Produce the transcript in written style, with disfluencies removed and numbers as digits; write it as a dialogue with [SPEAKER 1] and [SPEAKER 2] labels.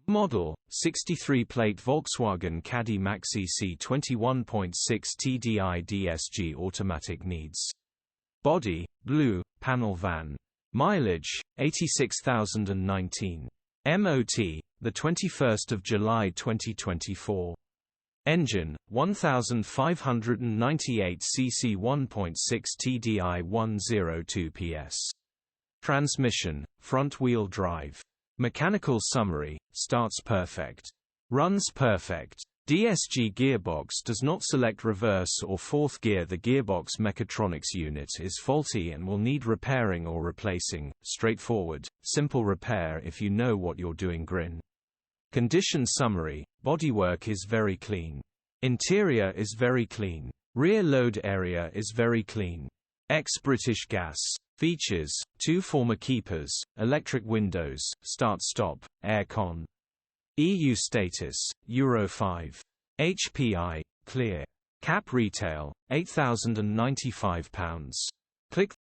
[SPEAKER 1] Model, 63-plate Volkswagen Caddymaxi C20 1.6 Tdi DSG automatic needs. Body, blue, panel van. Mileage, 86,019. MOT, 21 July 2024. Engine, 1598 cc 1.6 Tdi 102 PS. Transmission, front-wheel drive. Mechanical summary, starts perfect. Runs perfect. DSG gearbox does not select reverse or fourth gear. The gearbox mechatronics unit is faulty and will need repairing or replacing. Straightforward, simple repair if you know what you're doing. Grin. Condition summary, bodywork is very clean. Interior is very clean. Rear load area is very clean. Ex-British gas. Features, 2 former keepers, electric windows, start-stop, air-con. EU status, Euro 5. HPI, clear. Cap retail, £8,095. Click